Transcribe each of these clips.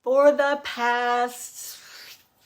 For the past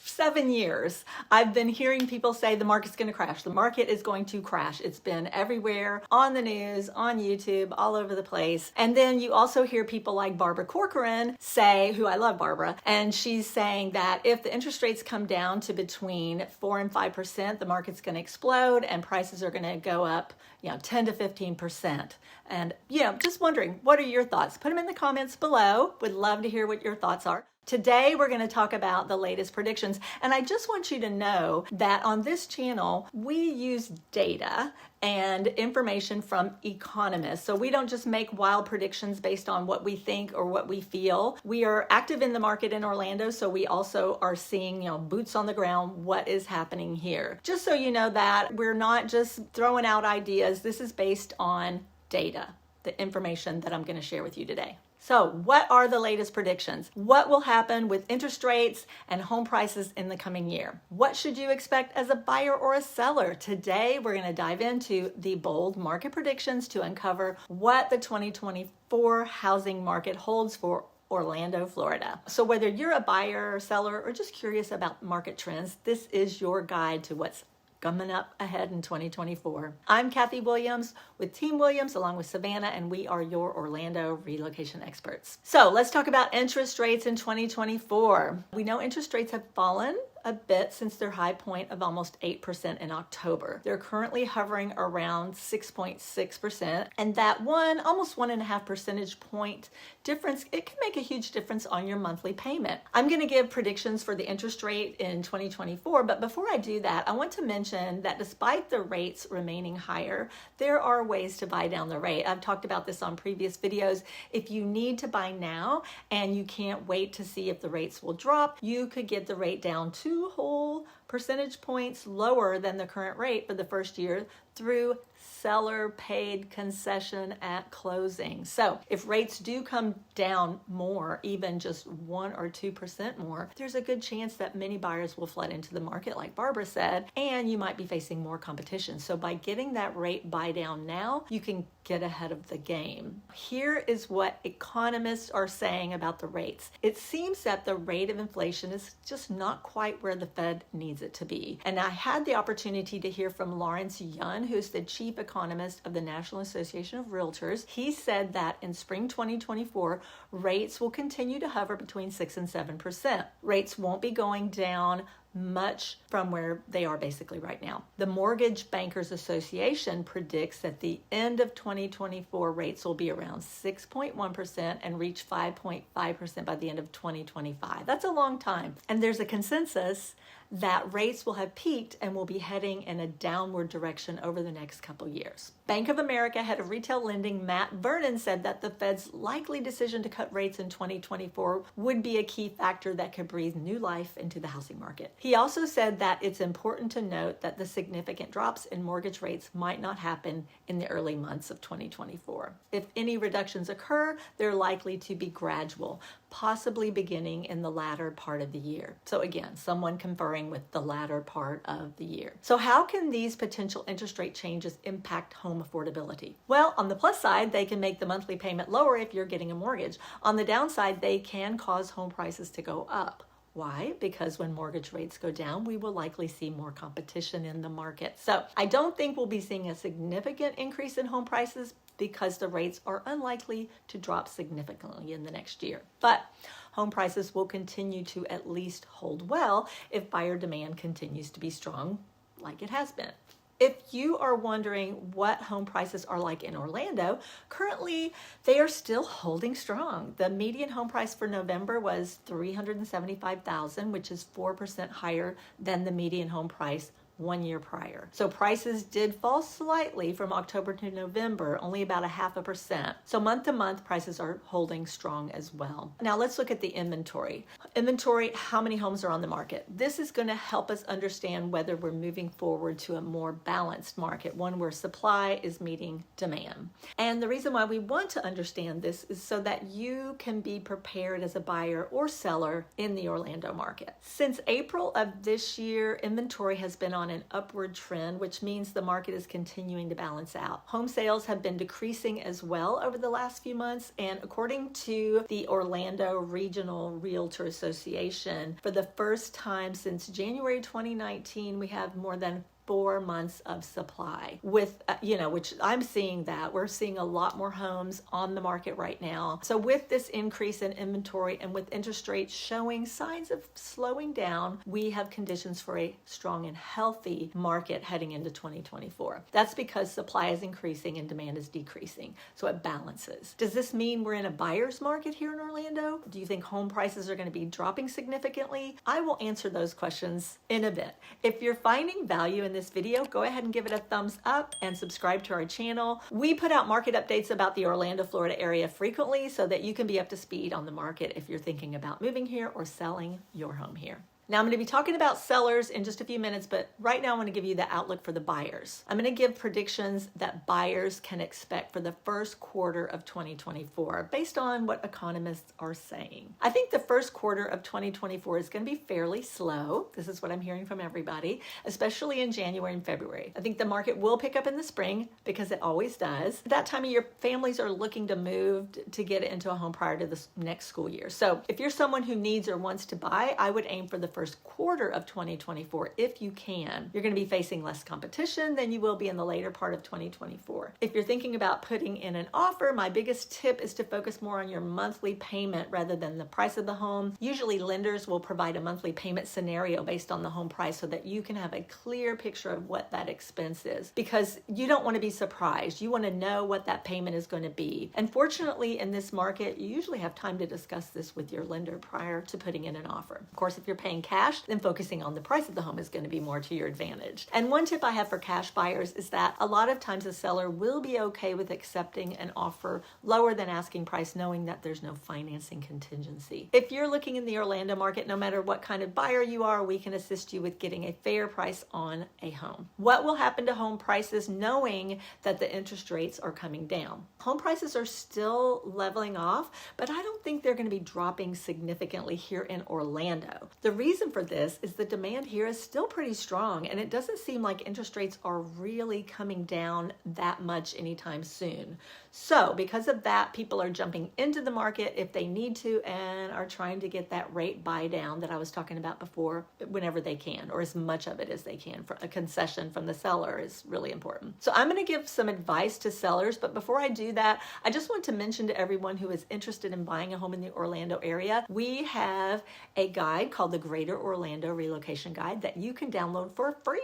7 years, I've been hearing people say the market's going to crash. The market is going to crash. It's been everywhere, on the news, on YouTube, all over the place. And then you also hear people like Barbara Corcoran say, who I love Barbara, and she's saying that if the interest rates come down to between 4 and 5%, the market's going to explode and prices are going to go up, 10 to 15%. And, just wondering, what are your thoughts? Put them in the comments below. Would love to hear what your thoughts are. Today, we're going to talk about the latest predictions. And I just want you to know that on this channel, we use data and information from economists. So we don't just make wild predictions based on what we think or what we feel. We are active in the market in Orlando, so we also are seeing, boots on the ground, what is happening here. Just so you know that we're not just throwing out ideas. This is based on data, the information that I'm going to share with you today. So what are the latest predictions? What will happen with interest rates and home prices in the coming year? What should you expect as a buyer or a seller? Today, we're going to dive into the bold market predictions to uncover what the 2024 housing market holds for Orlando, Florida. So whether you're a buyer or seller or just curious about market trends, this is your guide to what's coming up ahead in 2024. I'm Kathy Williams with Team Williams along with Savannah, and we are your Orlando relocation experts. So let's talk about interest rates in 2024. We know interest rates have fallen a bit since their high point of almost 8% in October. They're currently hovering around 6.6%, and that almost 1.5 percentage point difference, it can make a huge difference on your monthly payment. I'm going to give predictions for the interest rate in 2024, but before I do that, I want to mention that despite the rates remaining higher, there are ways to buy down the rate. I've talked about this on previous videos. If you need to buy now and you can't wait to see if the rates will drop, you could get the rate down 2 whole percentage points lower than the current rate for the first year through seller paid concession at closing. So if rates do come down more, even just 1 or 2% more, there's a good chance that many buyers will flood into the market, like Barbara said, and you might be facing more competition. So by getting that rate buy down now, you can get ahead of the game. Here is what economists are saying about the rates. It seems that the rate of inflation is just not quite where the Fed needs it to be. And I had the opportunity to hear from Lawrence Yun, who's the chief economist of the National Association of Realtors. He said that in spring 2024, rates will continue to hover between 6 and 7%. Rates won't be going down much from where they are basically right now. The Mortgage Bankers Association predicts that the end of 2024 rates will be around 6.1% and reach 5.5% by the end of 2025. That's a long time. And there's a consensus that rates will have peaked and will be heading in a downward direction over the next couple years. Bank of America head of retail lending Matt Vernon said that the Fed's likely decision to cut rates in 2024 would be a key factor that could breathe new life into the housing market. He also said that it's important to note that the significant drops in mortgage rates might not happen in the early months of 2024. If any reductions occur, they're likely to be gradual, possibly beginning in the latter part of the year. So again, someone conferring with the latter part of the year. So how can these potential interest rate changes impact home affordability? Well, on the plus side, they can make the monthly payment lower if you're getting a mortgage. On the downside, they can cause home prices to go up. Why? Because when mortgage rates go down, we will likely see more competition in the market. So I don't think we'll be seeing a significant increase in home prices because the rates are unlikely to drop significantly in the next year. But home prices will continue to at least hold well if buyer demand continues to be strong like it has been. If you are wondering what home prices are like in Orlando, currently they are still holding strong. The median home price for November was $375,000, which is 4% higher than the median home price 1 year prior. So prices did fall slightly from October to November, only about 0.5%. So month to month, prices are holding strong as well. Now let's look at the inventory. Inventory, how many homes are on the market? This is going to help us understand whether we're moving forward to a more balanced market, one where supply is meeting demand. And the reason why we want to understand this is so that you can be prepared as a buyer or seller in the Orlando market. Since April of this year, inventory has been on on an upward trend, which means the market is continuing to balance out. Home sales have been decreasing as well over the last few months, and according to the Orlando Regional Realtor Association, for the first time since January 2019, we have more than 4 months of supply with, which I'm seeing that. We're seeing a lot more homes on the market right now. So with this increase in inventory and with interest rates showing signs of slowing down, we have conditions for a strong and healthy market heading into 2024. That's because supply is increasing and demand is decreasing. So it balances. Does this mean we're in a buyer's market here in Orlando? Do you think home prices are going to be dropping significantly? I will answer those questions in a bit. If you're finding value in this video, go ahead and give it a thumbs up and subscribe to our channel. We put out market updates about the Orlando, Florida area frequently so that you can be up to speed on the market if you're thinking about moving here or selling your home here. Now I'm going to be talking about sellers in just a few minutes, but right now I want to give you the outlook for the buyers. I'm going to give predictions that buyers can expect for the first quarter of 2024 based on what economists are saying. I think the first quarter of 2024 is going to be fairly slow. This is what I'm hearing from everybody, especially in January and February. I think the market will pick up in the spring because it always does. At that time of year, families are looking to move to get into a home prior to the next school year. So if you're someone who needs or wants to buy, I would aim for the first quarter of 2024 if you can. You're going to be facing less competition than you will be in the later part of 2024. If you're thinking about putting in an offer, my biggest tip is to focus more on your monthly payment rather than the price of the home. Usually lenders will provide a monthly payment scenario based on the home price so that you can have a clear picture of what that expense is, because you don't want to be surprised. You want to know what that payment is going to be. And fortunately in this market, you usually have time to discuss this with your lender prior to putting in an offer. Of course, if you're paying cash, then focusing on the price of the home is going to be more to your advantage. And one tip I have for cash buyers is that a lot of times a seller will be okay with accepting an offer lower than asking price, knowing that there's no financing contingency. If you're looking in the Orlando market, no matter what kind of buyer you are, we can assist you with getting a fair price on a home. What will happen to home prices knowing that the interest rates are coming down? Home prices are still leveling off, but I don't think they're going to be dropping significantly here in Orlando. The reason for this is the demand here is still pretty strong, and it doesn't seem like interest rates are really coming down that much anytime soon. So because of that, people are jumping into the market if they need to and are trying to get that rate buy down that I was talking about before whenever they can, or as much of it as they can. For a concession from the seller is really important. So I'm going to give some advice to sellers, but before I do that, I just want to mention to everyone who is interested in buying a home in the Orlando area, we have a guide called the Greater Orlando Relocation Guide that you can download for free.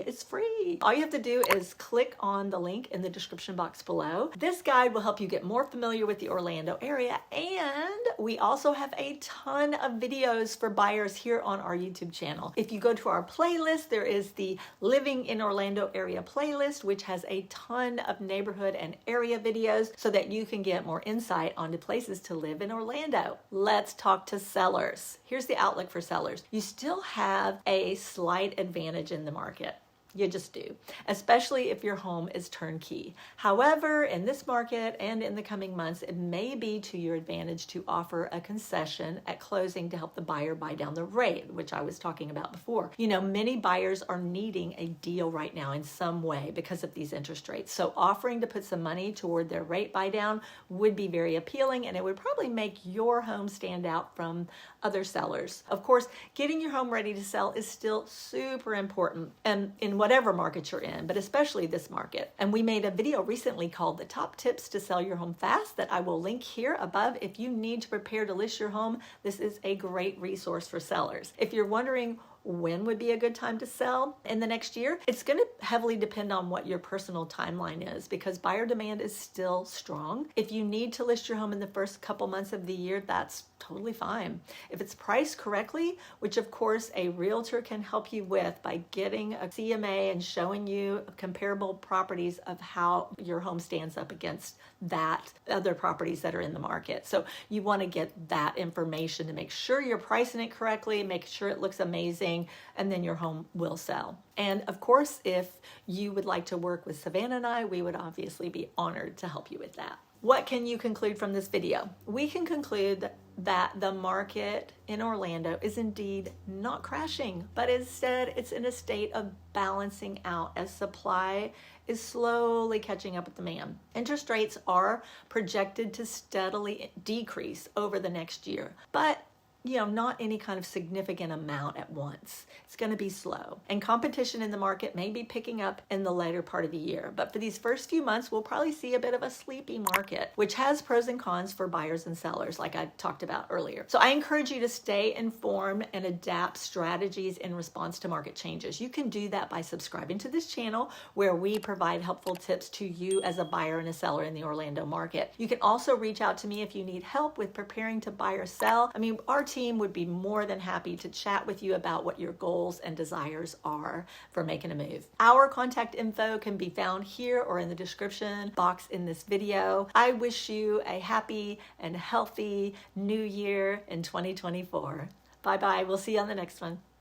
It's free. All you have to do is click on the link in the description box below. This guide will help you get more familiar with the Orlando area, and we also have a ton of videos for buyers here on our YouTube channel. If you go to our playlist, there is the Living in Orlando Area playlist, which has a ton of neighborhood and area videos so that you can get more insight onto places to live in Orlando. Let's talk to sellers. Here's the outlook for sellers. You still have a slight advantage in the market. You just do, especially if your home is turnkey. However, in this market and in the coming months, it may be to your advantage to offer a concession at closing to help the buyer buy down the rate, which I was talking about before. You know, many buyers are needing a deal right now in some way because of these interest rates. So offering to put some money toward their rate buy down would be very appealing, and it would probably make your home stand out from other sellers. Of course, getting your home ready to sell is still super important, and in whatever market you're in, but especially this market. And we made a video recently called The Top Tips to Sell Your Home Fast that I will link here above. If you need to prepare to list your home, this is a great resource for sellers. If you're wondering when would be a good time to sell in the next year, it's going to heavily depend on what your personal timeline is, because buyer demand is still strong. If you need to list your home in the first couple months of the year, that's totally fine. If it's priced correctly, which of course a realtor can help you with by getting a CMA and showing you comparable properties of how your home stands up against that other properties that are in the market. So you want to get that information to make sure you're pricing it correctly, make sure it looks amazing, and then your home will sell. And of course, if you would like to work with Savannah and I, we would obviously be honored to help you with that. What can you conclude from this video? We can conclude that the market in Orlando is indeed not crashing, but instead it's in a state of balancing out as supply is slowly catching up with demand. Interest rates are projected to steadily decrease over the next year, but not any kind of significant amount at once. It's going to be slow. And competition in the market may be picking up in the later part of the year. But for these first few months, we'll probably see a bit of a sleepy market, which has pros and cons for buyers and sellers, like I talked about earlier. So I encourage you to stay informed and adapt strategies in response to market changes. You can do that by subscribing to this channel, where we provide helpful tips to you as a buyer and a seller in the Orlando market. You can also reach out to me if you need help with preparing to buy or sell. Our team would be more than happy to chat with you about what your goals and desires are for making a move. Our contact info can be found here or in the description box in this video. I wish you a happy and healthy new year in 2024. Bye-bye. We'll see you on the next one.